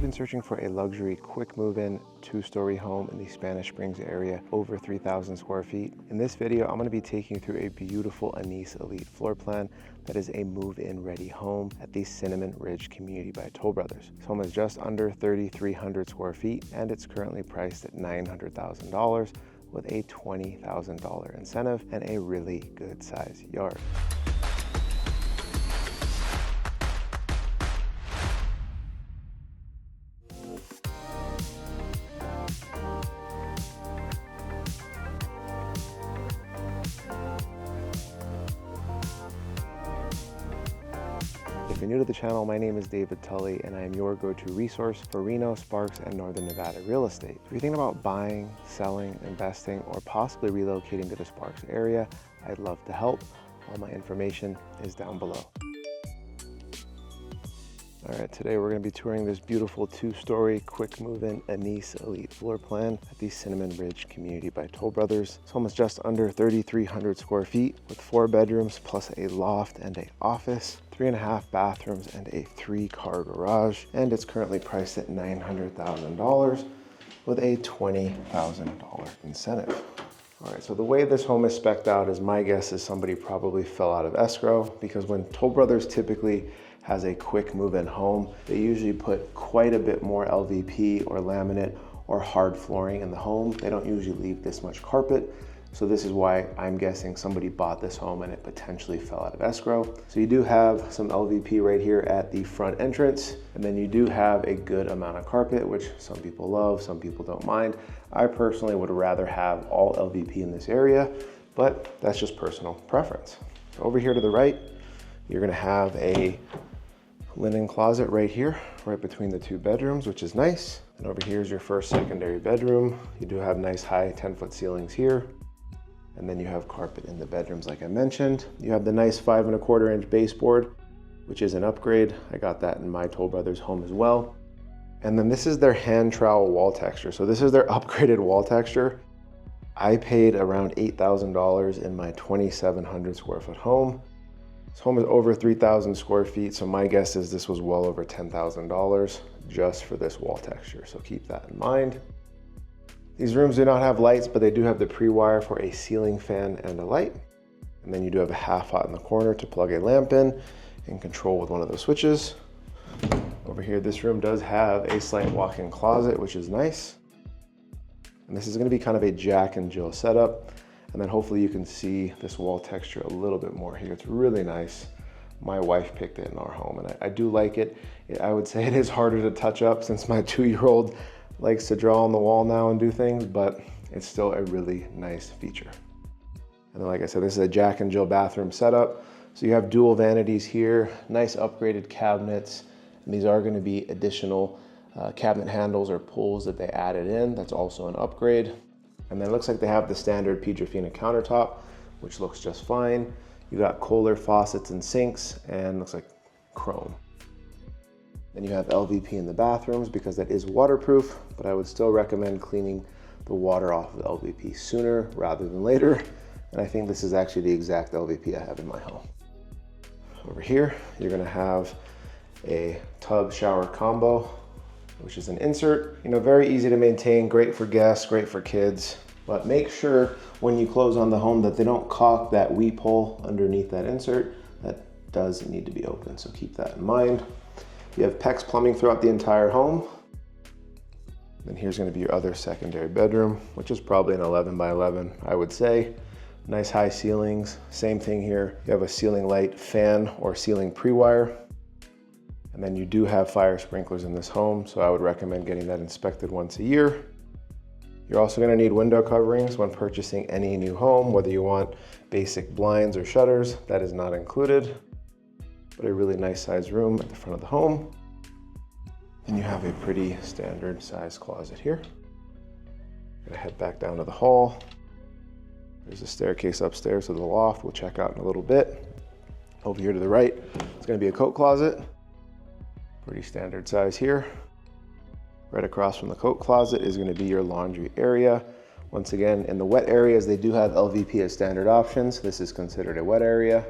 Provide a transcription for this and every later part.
been searching for a luxury quick move-in 2-story home in the Spanish Springs area over 3,000 square feet. In this video, I'm going to be taking you through a beautiful Anise Elite floor plan that is a move-in ready home at the Cinnamon Ridge community by Toll Brothers. This home is just under 3,300 square feet and it's currently priced at $900,000 with a $20,000 incentive and a really good size yard. If you're new to the channel, my name is David Tully and I am your go-to resource for Reno, Sparks, and Northern Nevada real estate. If you're thinking about buying, selling, investing, or possibly relocating to the Sparks area, I'd love to help. All my information is down below. All right, today we're going to be touring this beautiful 2-story quick move-in Anise Elite floor plan at the Cinnamon Ridge community by Toll Brothers. This home is just under 3,300 square feet with 4 bedrooms plus a loft and an office, 3.5 bathrooms and a 3-car garage, and it's currently priced at $900,000 with a $20,000 incentive. All right, so the way this home is spec'd out is my guess is somebody probably fell out of escrow, because when Toll Brothers typically has a quick move-in home, they usually put quite a bit more LVP or laminate or hard flooring in the home. They don't usually leave this much carpet. So this is why I'm guessing somebody bought this home and it potentially fell out of escrow. So you do have some LVP right here at the front entrance, and then you do have a good amount of carpet, which some people love, some people don't mind. I personally would rather have all LVP in this area, but that's just personal preference. So over here to the right, you're gonna have a linen closet right here, right between the 2 bedrooms, which is nice. And over here is your first secondary bedroom. You do have nice high 10-foot ceilings here. And then you have carpet in the bedrooms, like I mentioned. You have the nice 5¼ inch baseboard, which is an upgrade. I got that in my Toll Brothers home as well. And then this is their hand trowel wall texture. So this is their upgraded wall texture. I paid around $8,000 in my 2,700 square foot home. This home is over 3,000 square feet, so my guess is this was well over $10,000 just for this wall texture, so keep that in mind. These rooms do not have lights, but they do have the pre-wire for a ceiling fan and a light. And then you do have a half hot in the corner to plug a lamp in and control with one of those switches. Over here, this room does have a slight walk-in closet, which is nice. And this is going to be kind of a Jack and Jill setup. And then hopefully you can see this wall texture a little bit more here. It's really nice. My wife picked it in our home and I do like it. I would say it is harder to touch up since my 2-year-old likes to draw on the wall now and do things, but it's still a really nice feature. And then like I said, this is a Jack and Jill bathroom setup. So you have dual vanities here, nice upgraded cabinets. And these are going to be additional cabinet handles or pulls that they added in. That's also an upgrade. And then it looks like they have the standard Pietrofina countertop, which looks just fine. You got Kohler faucets and sinks, and looks like chrome. Then you have LVP in the bathrooms because that is waterproof, but I would still recommend cleaning the water off of LVP sooner rather than later. And I think this is actually the exact LVP I have in my home. Over here, you're gonna have a tub shower combo, which is an insert. You know, very easy to maintain, great for guests, great for kids, but make sure when you close on the home that they don't caulk that weep hole underneath that insert. That does need to be open, so keep that in mind. You have PEX plumbing throughout the entire home. Then here's gonna be your other secondary bedroom, which is probably an 11 by 11, I would say. Nice high ceilings, same thing here. You have a ceiling light fan or ceiling pre-wire. And then you do have fire sprinklers in this home, so I would recommend getting that inspected once a year. You're also gonna need window coverings when purchasing any new home, whether you want basic blinds or shutters, that is not included. But a really nice sized room at the front of the home. And you have a pretty standard size closet here. Gonna head back down to the hall. There's a staircase upstairs to the loft we'll check out in a little bit. Over here to the right, it's gonna be a coat closet. Pretty standard size here. Right across from the coat closet is going to be your laundry area. Once again, in the wet areas, they do have LVP as standard options. This is considered a wet area.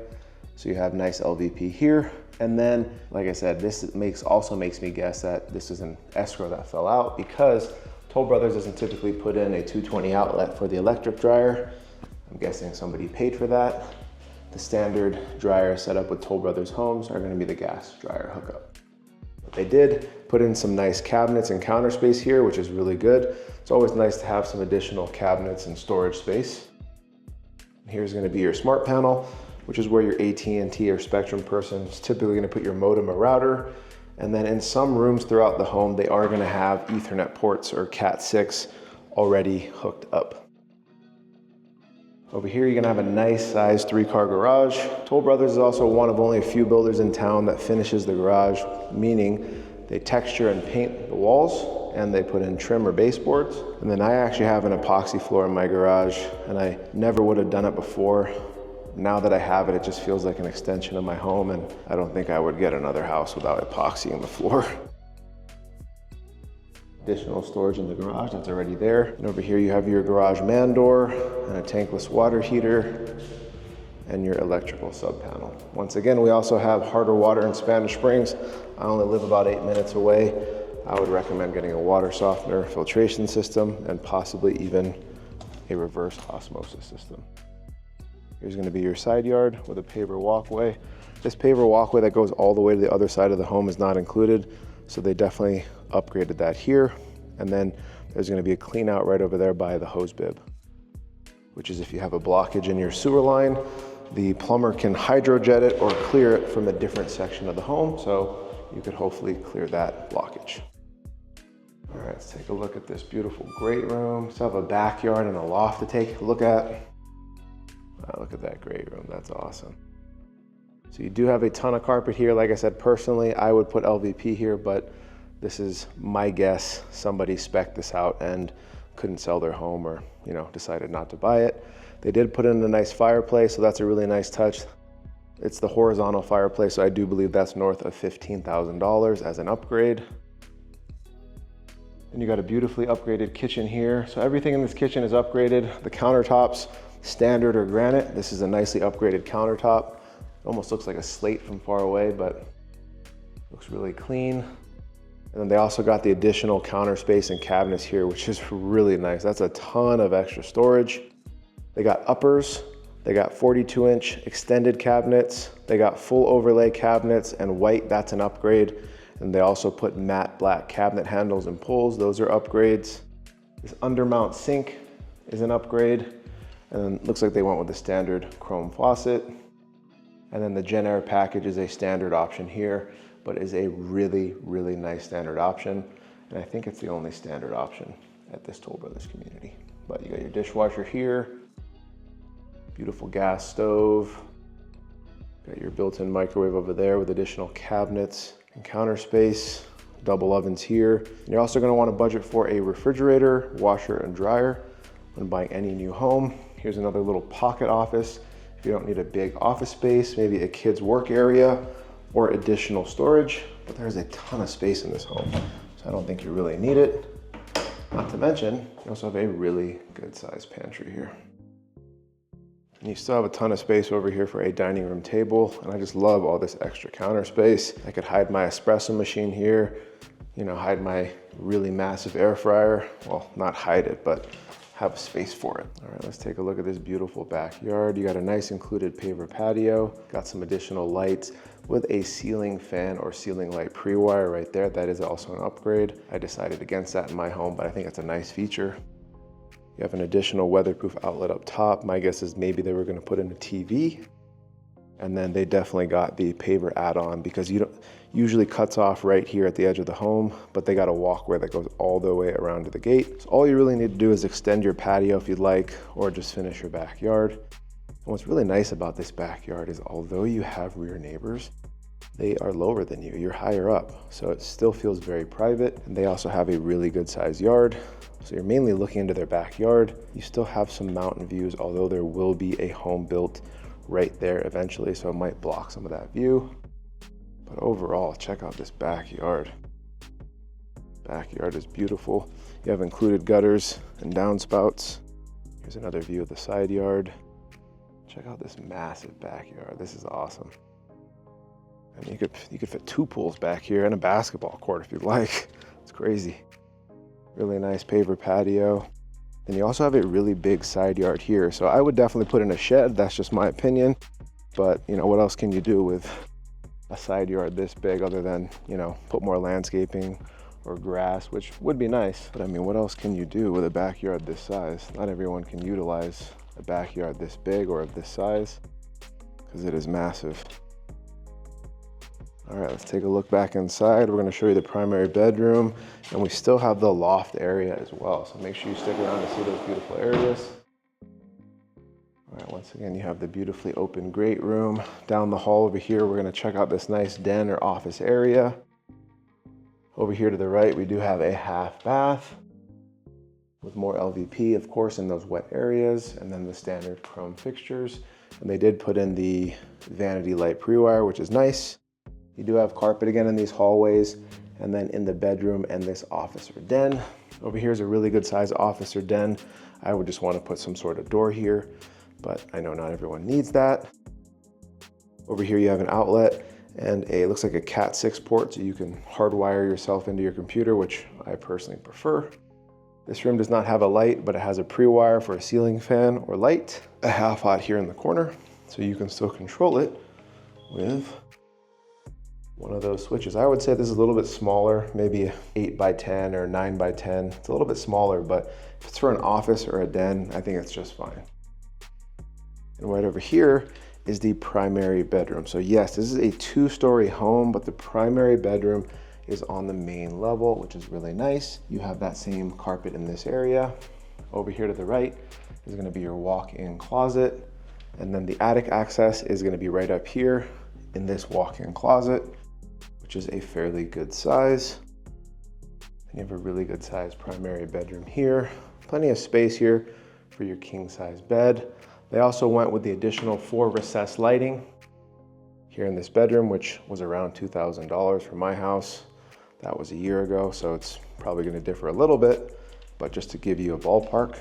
So you have nice LVP here. And then, like I said, this also makes me guess that this is an escrow that fell out, because Toll Brothers doesn't typically put in a 220 outlet for the electric dryer. I'm guessing somebody paid for that. The standard dryer set up with Toll Brothers homes are gonna be the gas dryer hookup. But they did put in some nice cabinets and counter space here, which is really good. It's always nice to have some additional cabinets and storage space. Here's gonna be your smart panel, which is where your AT&T or Spectrum person is typically gonna put your modem or router. And then in some rooms throughout the home, they are gonna have Ethernet ports or Cat6 already hooked up. Over here, you're gonna have a nice size 3-car garage. Toll Brothers is also one of only a few builders in town that finishes the garage, meaning they texture and paint the walls and they put in trim or baseboards. And then I actually have an epoxy floor in my garage, and I never would have done it before. Now that I have it, it just feels like an extension of my home, and I don't think I would get another house without epoxying the floor. Additional storage in the garage that's already there. And over here you have your garage man door and a tankless water heater and your electrical sub panel. Once again, we also have harder water in Spanish Springs. I only live about 8 minutes away. I would recommend getting a water softener filtration system and possibly even a reverse osmosis system. Here's gonna be your side yard with a paver walkway. This paver walkway that goes all the way to the other side of the home is not included, so they definitely upgraded that here. And then there's gonna be a clean out right over there by the hose bib, which is if you have a blockage in your sewer line, the plumber can hydrojet it or clear it from a different section of the home, so you could hopefully clear that blockage. All right, let's take a look at this beautiful great room. Still have a backyard and a loft to take a look at. Wow, look at that great room, that's awesome. So you do have a ton of carpet here. Like I said, personally, I would put LVP here, but this is my guess. Somebody spec'd this out and couldn't sell their home, or decided not to buy it. They did put in a nice fireplace, so that's a really nice touch. It's the horizontal fireplace, so I do believe that's north of $15,000 as an upgrade. And you got a beautifully upgraded kitchen here. So everything in this kitchen is upgraded. The countertops, standard or granite. This is a nicely upgraded countertop. It almost looks like a slate from far away, but looks really clean. And then they also got the additional counter space and cabinets here, which is really nice. That's a ton of extra storage. They got uppers. They got 42-inch extended cabinets. They got full overlay cabinets and white, that's an upgrade. And they also put matte black cabinet handles and pulls. Those are upgrades. This undermount sink is an upgrade. And then it looks like they went with the standard chrome faucet. And then the JennAir package is a standard option here, but is a really, really nice standard option. And I think it's the only standard option at this Toll Brothers community. But you got your dishwasher here, beautiful gas stove, got your built-in microwave over there with additional cabinets and counter space, double ovens here. And you're also gonna wanna budget for a refrigerator, washer, and dryer when buying any new home. Here's another little pocket office. If you don't need a big office space, maybe a kid's work area or additional storage, but there's a ton of space in this home. So I don't think you really need it. Not to mention, you also have a really good sized pantry here. And you still have a ton of space over here for a dining room table. And I just love all this extra counter space. I could hide my espresso machine here, hide my really massive air fryer. Well, not hide it, but have a space for it. All right, let's take a look at this beautiful backyard. You got a nice included paver patio, got some additional lights with a ceiling fan or ceiling light pre-wire right there. That is also an upgrade. I decided against that in my home, but I think it's a nice feature. You have an additional weatherproof outlet up top. My guess is maybe they were gonna put in a TV. And then they definitely got the paver add-on, because you don't usually cuts off right here at the edge of the home, but they got a walkway that goes all the way around to the gate. So all you really need to do is extend your patio if you'd like, or just finish your backyard. And what's really nice about this backyard is, although you have rear neighbors, they are lower than you. You're higher up, so it still feels very private. And they also have a really good sized yard. So you're mainly looking into their backyard. You still have some mountain views, although there will be a home built right there eventually, so it might block some of that view. But overall, check out this backyard. Backyard is beautiful. You have included gutters and downspouts. Here's another view of the side yard. Check out this massive backyard. This is awesome. I mean, you could fit 2 pools back here and a basketball court if you'd like. It's crazy. Really nice paver patio. And you also have a really big side yard here. So I would definitely put in a shed. That's just my opinion. But, you know, what else can you do with a side yard this big other than, you know, put more landscaping or grass, which would be nice. But I mean, what else can you do with a backyard this size? Not everyone can utilize a backyard this big or of this size because it is massive. All right, let's take a look back inside. We're going to show you the primary bedroom, and we still have the loft area as well. So make sure you stick around to see those beautiful areas. All right, once again, you have the beautifully open great room. Down the hall over here, we're going to check out this nice den or office area. Over here to the right, we do have a half bath with more LVP, of course, in those wet areas, and then the standard chrome fixtures. And they did put in the vanity light pre-wire, which is nice. You do have carpet again in these hallways, and then in the bedroom and this office or den. Over here is a really good size office or den. I would just want to put some sort of door here, but I know not everyone needs that. Over here you have an outlet and looks like a Cat 6 port, so you can hardwire yourself into your computer, which I personally prefer. This room does not have a light, but it has a pre-wire for a ceiling fan or light. A half hot here in the corner, so you can still control it with one of those switches. I would say this is a little bit smaller, maybe 8 by 10 or 9 by 10. It's a little bit smaller, but if it's for an office or a den, I think it's just fine. And right over here is the primary bedroom. So yes, this is a 2-story home, but the primary bedroom is on the main level, which is really nice. You have that same carpet in this area. Over here to the right is going to be your walk-in closet. And then the attic access is going to be right up here in this walk-in closet, which is a fairly good size. And you have a really good size primary bedroom here. Plenty of space here for your king size bed. They also went with the additional 4 recessed lighting here in this bedroom, which was around $2,000 for my house. That was a year ago, so it's probably going to differ a little bit, but just to give you a ballpark.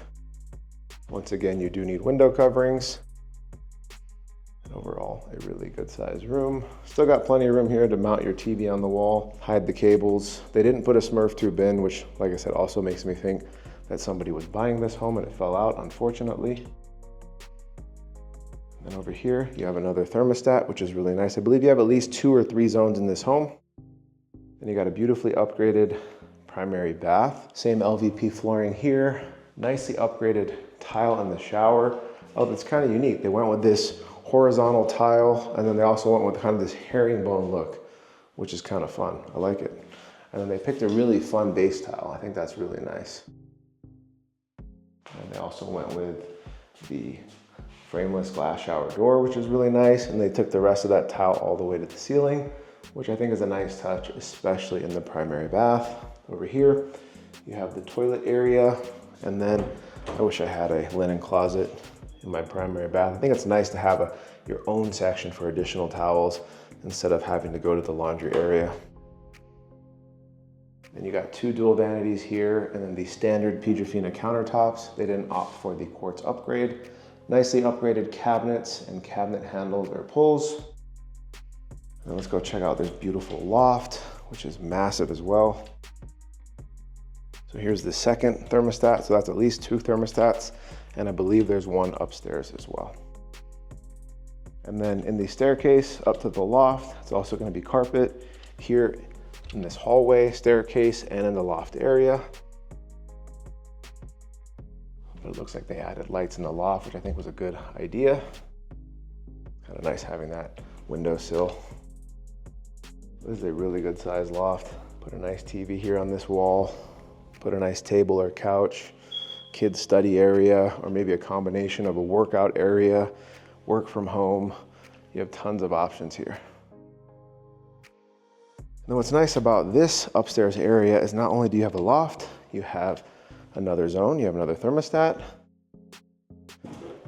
Once again, you do need window coverings. And overall, a really good sized room. Still got plenty of room here to mount your TV on the wall, hide the cables. They didn't put a Smurf tube in, which, like I said, also makes me think that somebody was buying this home and it fell out, unfortunately. And over here, you have another thermostat, which is really nice. I believe you have at least 2 or 3 zones in this home. Then you got a beautifully upgraded primary bath. Same LVP flooring here. Nicely upgraded tile in the shower. Oh, that's kind of unique. They went with this horizontal tile, and then they also went with kind of this herringbone look, which is kind of fun. I like it. And then they picked a really fun base tile. I think that's really nice. And they also went with the frameless glass shower door, which is really nice. And they took the rest of that tile all the way to the ceiling, which I think is a nice touch, especially in the primary bath. Over here, you have the toilet area. And then I wish I had a linen closet in my primary bath. I think it's nice to have your own section for additional towels instead of having to go to the laundry area. And you got 2 dual vanities here, and then the standard Pedrofina countertops. They didn't opt for the quartz upgrade. Nicely upgraded cabinets and cabinet handles or pulls. And let's go check out this beautiful loft, which is massive as well. So here's the second thermostat. So that's at least 2 thermostats. And I believe there's 1 upstairs as well. And then in the staircase up to the loft, it's also going to be carpet here in this hallway, staircase, and in the loft area. But it looks like they added lights in the loft, which I think was a good idea. Kind of nice having that windowsill. This is a really good sized loft. Put a nice TV here on this wall. Put a nice table or couch, kids study area, or maybe a combination of a workout area, work from home. You have tons of options here. And what's nice about this upstairs area is not only do you have a loft, you have another zone, you have another thermostat.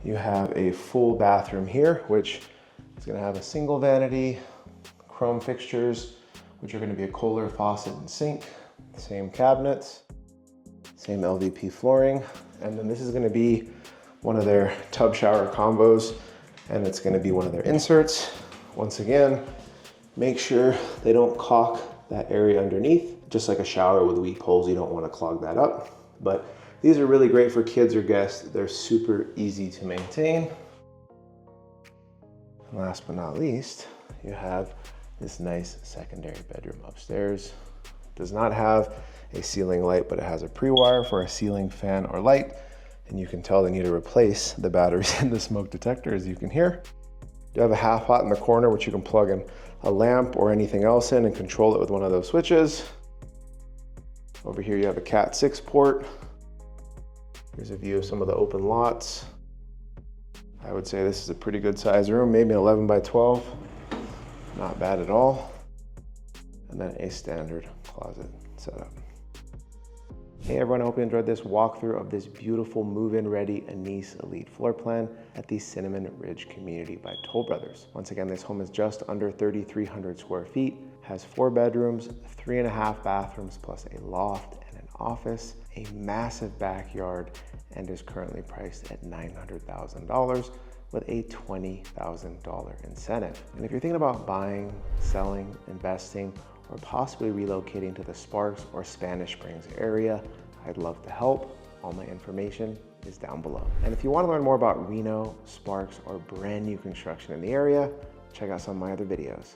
You have a full bathroom here, which is going to have a single vanity, chrome fixtures, which are going to be a Kohler faucet and sink, same cabinets, same LVP flooring. And then this is going to be one of their tub shower combos. And it's gonna be one of their inserts. Once again, make sure they don't caulk that area underneath. Just like a shower with weep holes, you don't wanna clog that up. But these are really great for kids or guests. They're super easy to maintain. And last but not least, you have this nice secondary bedroom upstairs. Does not have a ceiling light, but it has a pre-wire for a ceiling fan or light. And you can tell they need to replace the batteries in the smoke detector, as you can hear. You have a half hot in the corner, which you can plug in a lamp or anything else in and control it with one of those switches. Over here, you have a Cat 6 port. Here's a view of some of the open lots. I would say this is a pretty good size room, maybe an 11 by 12. Not bad at all. And then a standard closet setup. Hey everyone, I hope you enjoyed this walkthrough of this beautiful move-in ready Anise Elite floor plan at the Cinnamon Ridge community by Toll Brothers. Once again, this home is just under 3,300 square feet, has 4 bedrooms, 3.5 bathrooms, plus a loft and an office, a massive backyard, and is currently priced at $900,000 with a $20,000 incentive. And if you're thinking about buying, selling, investing, or possibly relocating to the Sparks or Spanish Springs area, I'd love to help. All my information is down below. And if you want to learn more about Reno, Sparks, or brand new construction in the area, check out some of my other videos.